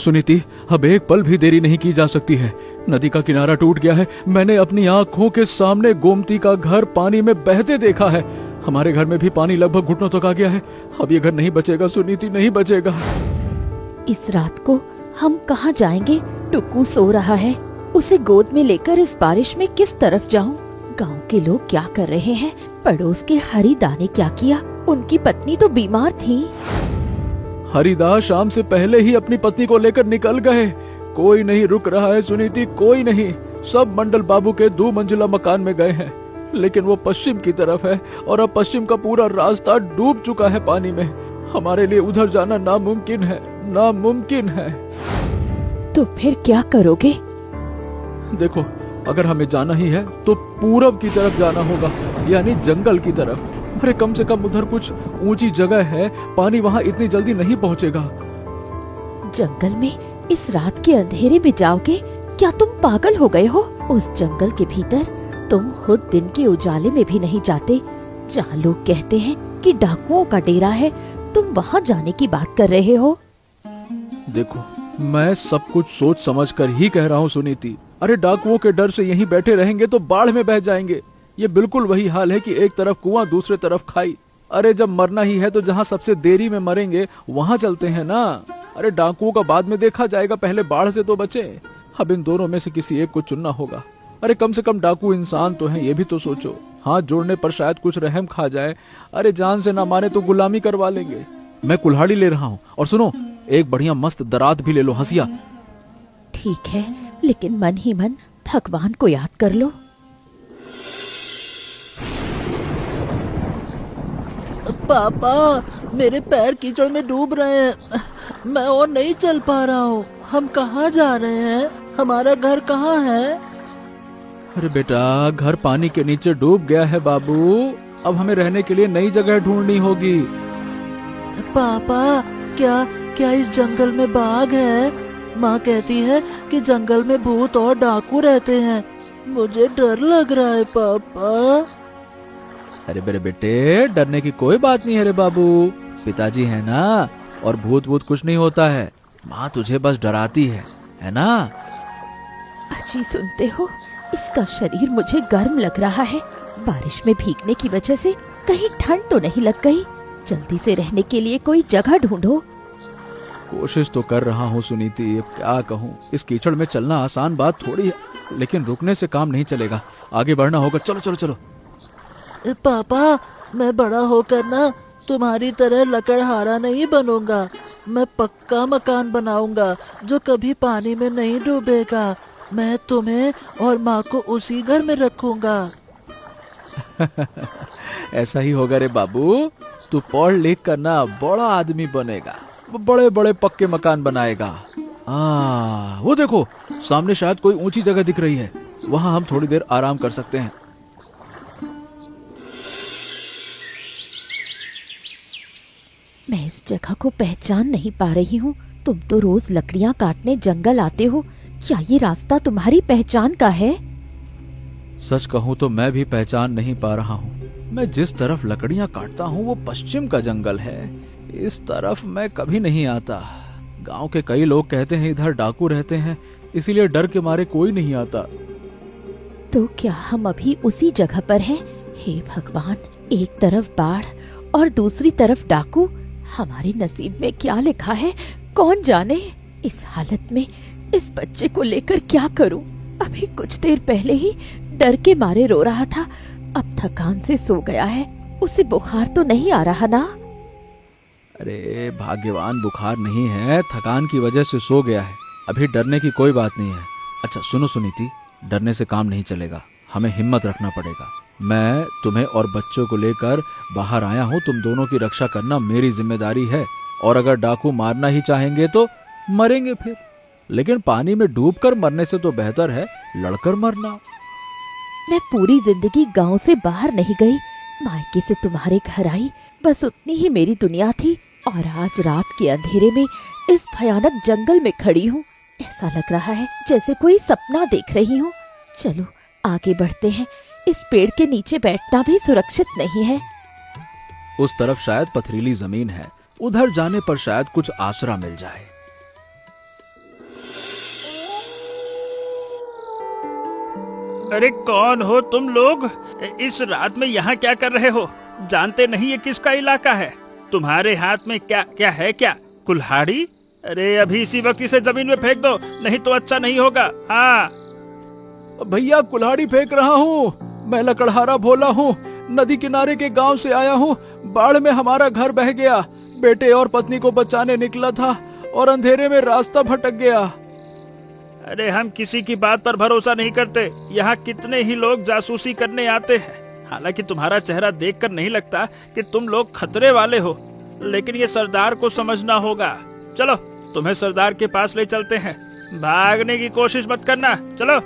सुनीति, अब एक पल भी देरी नहीं की जा सकती है। नदी का किनारा टूट गया है। मैंने अपनी आंखों के सामने गोमती का घर पानी में बहते देखा है। हमारे घर में भी पानी लगभग घुटनों तक आ गया है। अब ये घर नहीं बचेगा सुनीति, नहीं बचेगा। इस रात को हम कहाँ जाएंगे? टुक्कू सो रहा है, उसे गोद में लेकर इस बारिश में किस तरफ जाऊं? गांव के लोग क्या कर रहे हैं? पड़ोस के हरिदा ने क्या किया? उनकी पत्नी तो बीमार थी। हरिदास शाम से पहले ही अपनी पत्नी को लेकर निकल गए। कोई नहीं रुक रहा है सुनीति, कोई नहीं। सब मंडल बाबू के 2 मंजिला मकान में गए हैं, लेकिन वो पश्चिम की तरफ है और अब पश्चिम का पूरा रास्ता डूब चुका है पानी में। हमारे लिए उधर जाना नामुमकिन है, नामुमकिन है। तो फिर क्या करोगे? देखो, अगर हमें जाना ही है तो पूरब की तरफ जाना होगा, यानी जंगल की तरफ। अरे कम से कम उधर कुछ ऊंची जगह है, पानी वहाँ इतनी जल्दी नहीं पहुँचेगा। जंगल में इस रात के अंधेरे में जाओगे? क्या तुम पागल हो गए हो? उस जंगल के भीतर तुम खुद दिन के उजाले में भी नहीं जाते। जहाँ लोग कहते हैं कि डाकुओं का डेरा है, तुम वहाँ जाने की बात कर रहे हो। देखो, मैं सब कुछ सोच समझ कर ही कह रहा हूँ सुनीति। अरे डाकुओं के डर से यहीं बैठे रहेंगे तो बाढ़ में बह जाएंगे। ये बिल्कुल वही हाल है कि एक तरफ कुआं, दूसरे तरफ खाई। अरे जब मरना ही है तो जहाँ सबसे देरी में मरेंगे वहाँ चलते हैं ना। अरे डाकुओं का बाद में देखा जाएगा, पहले बाढ़ से तो बचे। अब इन दोनों में से किसी एक को चुनना होगा। अरे कम से कम डाकू इंसान तो हैं, ये भी तो सोचो। हाथ जोड़ने पर शायद कुछ रहम खा जाए। अरे जान से ना माने तो गुलामी करवा लेंगे। मैं कुल्हाड़ी ले रहा हूँ, और सुनो, एक बढ़िया मस्त दरात भी ले लो, हंसिया। ठीक है, लेकिन मन ही मन भगवान को याद कर लो। पापा, मेरे पैर कीचड़ में डूब रहे हैं। मैं और नहीं चल पा रहा हूँ। हम कहाँ जा रहे हैं? हमारा घर कहाँ है? अरे बेटा, घर पानी के नीचे डूब गया है बाबू। अब हमें रहने के लिए नई जगह ढूंढनी होगी। पापा, क्या इस जंगल में बाघ है? माँ कहती है कि जंगल में भूत और डाकू रहते हैं। मुझे डर लग रहा है पापा। अरे मेरे बेटे, डरने की कोई बात नहीं है रे बाबू। पिताजी है ना, और भूत भूत कुछ नहीं होता है। माँ तुझे बस डराती है ना? अजी, सुनते हो? इसका शरीर मुझे गर्म लग रहा है। बारिश में भीगने की वजह से कहीं ठंड तो नहीं लग गई? जल्दी से रहने के लिए कोई जगह ढूंढो। कोशिश तो कर रहा हूँ सुनीति, अब क्या कहूँ। इस कीचड़ में चलना आसान बात थोड़ी है, लेकिन रुकने से काम नहीं चलेगा। आगे बढ़ना होगा। चलो चलो चलो। पापा, मैं बड़ा होकर ना तुम्हारी तरह लकड़हारा नहीं बनूंगा। मैं पक्का मकान बनाऊंगा जो कभी पानी में नहीं डूबेगा। मैं तुम्हें और माँ को उसी घर में रखूंगा। ऐसा ही होगा रे बाबू। तू पढ़ लिख कर ना बड़ा आदमी बनेगा, बड़े बड़े पक्के मकान बनाएगा। वो देखो, सामने शायद कोई ऊंची जगह दिख रही है। वहां हम थोड़ी देर आराम कर सकते हैं। मैं इस जगह को पहचान नहीं पा रही हूँ। तुम तो रोज लकड़ियाँ काटने जंगल आते हो। क्या ये रास्ता तुम्हारी पहचान का है? सच कहूँ तो मैं भी पहचान नहीं पा रहा हूँ। मैं जिस तरफ लकड़ियाँ काटता हूँ वो पश्चिम का जंगल है। इस तरफ मैं कभी नहीं आता। गांव के कई लोग कहते हैं इधर डाकू रहते हैं, इसीलिए डर के मारे कोई नहीं आता। तो क्या हम अभी उसी जगह पर हैं? हे भगवान, एक तरफ बाढ़ और दूसरी तरफ डाकू। हमारे नसीब में क्या लिखा है कौन जाने। इस हालत में इस बच्चे को लेकर क्या करूं? अभी कुछ देर पहले ही डर के मारे रो रहा था, अब थकान से सो गया है। उसे बुखार तो नहीं आ रहा ना? अरे भाग्यवान, बुखार नहीं है, थकान की वजह से सो गया है। अभी डरने की कोई बात नहीं है। अच्छा सुनो सुनीति, डरने से काम नहीं चलेगा, हमें हिम्मत रखना पड़ेगा। मैं तुम्हें और बच्चों को लेकर बाहर आया हूँ। तुम दोनों की रक्षा करना मेरी जिम्मेदारी है। और अगर डाकू मारना ही चाहेंगे तो मरेंगे फिर, लेकिन पानी में डूबकर मरने से तो बेहतर है लड़कर मरना। मैं पूरी जिंदगी गांव से बाहर नहीं गई। मायके से तुम्हारे घर आई, बस उतनी ही मेरी दुनिया थी। और आज रात के अंधेरे में इस भयानक जंगल में खड़ी हूँ। ऐसा लग रहा है जैसे कोई सपना देख रही हूँ। चलो आगे बढ़ते हैं। इस पेड़ के नीचे बैठना भी सुरक्षित नहीं है। उस तरफ शायद पथरीली जमीन है, उधर जाने पर शायद कुछ आसरा मिल जाए। अरे कौन हो तुम लोग? इस रात में यहाँ क्या कर रहे हो? जानते नहीं ये किसका इलाका है? तुम्हारे हाथ में क्या क्या है? क्या कुल्हाड़ी? अरे अभी इसी वक्त इसे जमीन में फेंक दो, नहीं तो अच्छा नहीं होगा। हाँ भैया, कुल्हाड़ी फेंक रहा हूँ। मैं लकड़हारा भोला हूँ, नदी किनारे के गांव से आया हूँ। बाढ़ में हमारा घर बह गया। बेटे और पत्नी को बचाने निकला था और अंधेरे में रास्ता भटक गया। अरे हम किसी की बात पर भरोसा नहीं करते। यहाँ कितने ही लोग जासूसी करने आते हैं। हालांकि तुम्हारा चेहरा देखकर नहीं लगता कि तुम लोग खतरे वाले हो, लेकिन ये सरदार को समझना होगा। चलो तुम्हें सरदार के पास ले चलते हैं। भागने की कोशिश मत करना, चलो।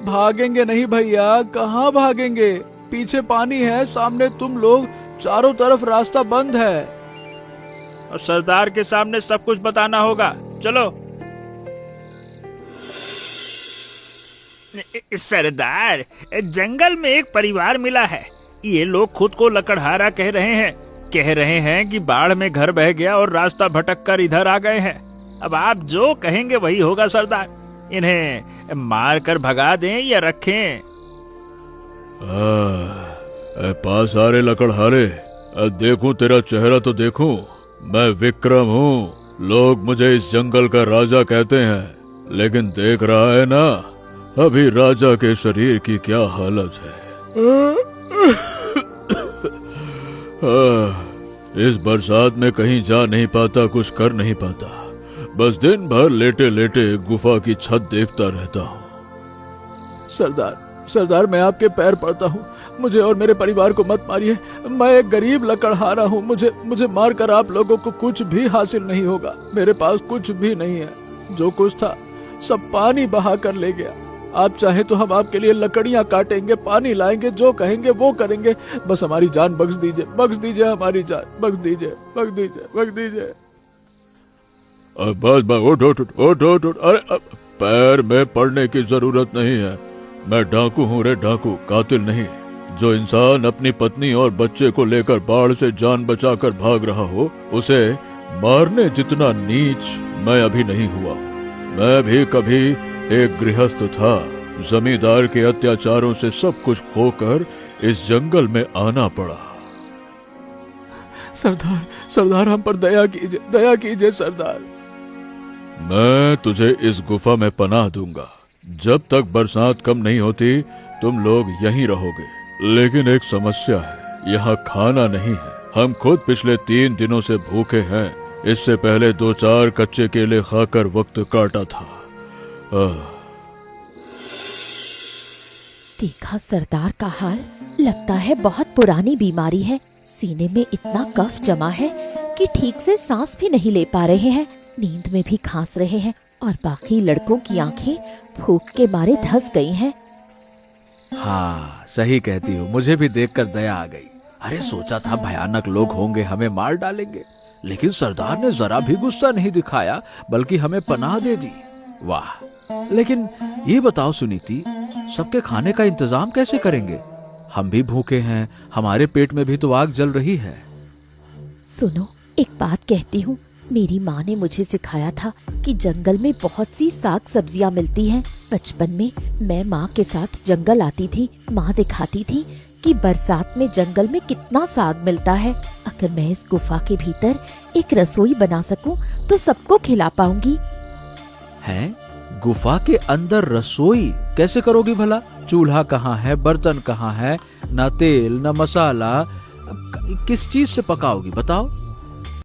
भागेंगे नहीं भैया, कहाँ भागेंगे? पीछे पानी है, सामने तुम लोग, चारों तरफ रास्ता बंद है। और सरदार के सामने सब कुछ बताना होगा। चलो। सरदार, जंगल में एक परिवार मिला है। ये लोग खुद को लकड़हारा कह रहे हैं कि बाढ़ में घर बह गया और रास्ता भटक कर इधर आ गए हैं। अब आप जो कहेंगे वही होगा सरदार। इन्हें मार कर भगा दें या रखें? पास आ रहे लकड़हारे, देखूं तेरा चेहरा तो देखूं। मैं विक्रम हूँ, लोग मुझे इस जंगल का राजा कहते हैं। लेकिन देख रहा है ना अभी राजा के शरीर की क्या हालत है। इस बरसात में कहीं जा नहीं पाता, कुछ कर नहीं पाता, बस दिन भर लेटे लेटे गुफा की छत देखता रहता हूँ। सरदार, मैं आपके पैर पड़ता हूँ। मुझे और मेरे परिवार को मत मारिए। मैं एक गरीब लकड़हारा हूँ। मुझे मारकर आप लोगों को कुछ भी हासिल नहीं होगा। मेरे पास कुछ भी नहीं है। जो कुछ था सब पानी बहा कर ले गया। आप चाहे तो हम आपके लिए लकड़ियां काटेंगे, पानी लाएंगे, जो कहेंगे वो करेंगे। बस हमारी जान बख्श दीजिए हमारी जान बख्श दीजिए। बस उठ। अरे पैर में पड़ने की जरूरत नहीं है। मैं डाकू हूँ रे, डाकू, कातिल नहीं। जो इंसान अपनी पत्नी और बच्चे को लेकर बाढ़ से जान बचाकर भाग रहा हो, उसे मारने जितना नीच मैं अभी नहीं हुआ। मैं भी कभी एक गृहस्थ था। जमींदार के अत्याचारों से सब कुछ खोकर इस जंगल में आना पड़ा। सरदार, हम पर दया कीजिए सरदार। मैं तुझे इस गुफा में पनाह दूंगा। जब तक बरसात कम नहीं होती तुम लोग यहीं रहोगे। लेकिन एक समस्या है, यहाँ खाना नहीं है। हम खुद पिछले 3 दिनों से भूखे हैं। इससे पहले 2-4 कच्चे केले खाकर वक्त काटा था। देखा सरदार का हाल, लगता है बहुत पुरानी बीमारी है। सीने में इतना कफ जमा है कि ठीक से सांस भी नहीं ले पा रहे हैं। नींद में भी खांस रहे हैं और बाकी लड़कों की आंखें भूख के मारे धंस गई हैं। हाँ, सही कहती हो। मुझे भी देखकर दया आ गई। अरे सोचा था भयानक लोग होंगे, हमें मार डालेंगे, लेकिन सरदार ने जरा भी गुस्सा नहीं दिखाया, बल्कि हमें पनाह दे दी। वाह! लेकिन ये बताओ सुनीति, सबके खाने का इंतजाम कैसे करेंगे? हम भी भूखे हैं, हमारे पेट में भी तो आग जल रही है। सुनो, एक बात कहती हूँ। मेरी माँ ने मुझे सिखाया था कि जंगल में बहुत सी साग सब्जियाँ मिलती हैं। बचपन में मैं माँ के साथ जंगल आती थी। माँ दिखाती थी कि बरसात में जंगल में कितना साग मिलता है। अगर मैं इस गुफा के भीतर एक रसोई बना सकूं तो सबको खिला पाऊंगी। हैं? गुफा के अंदर रसोई कैसे करोगी भला? चूल्हा कहाँ है, बर्तन कहाँ है, ना तेल ना मसाला, किस चीज से पकाओगी बताओ?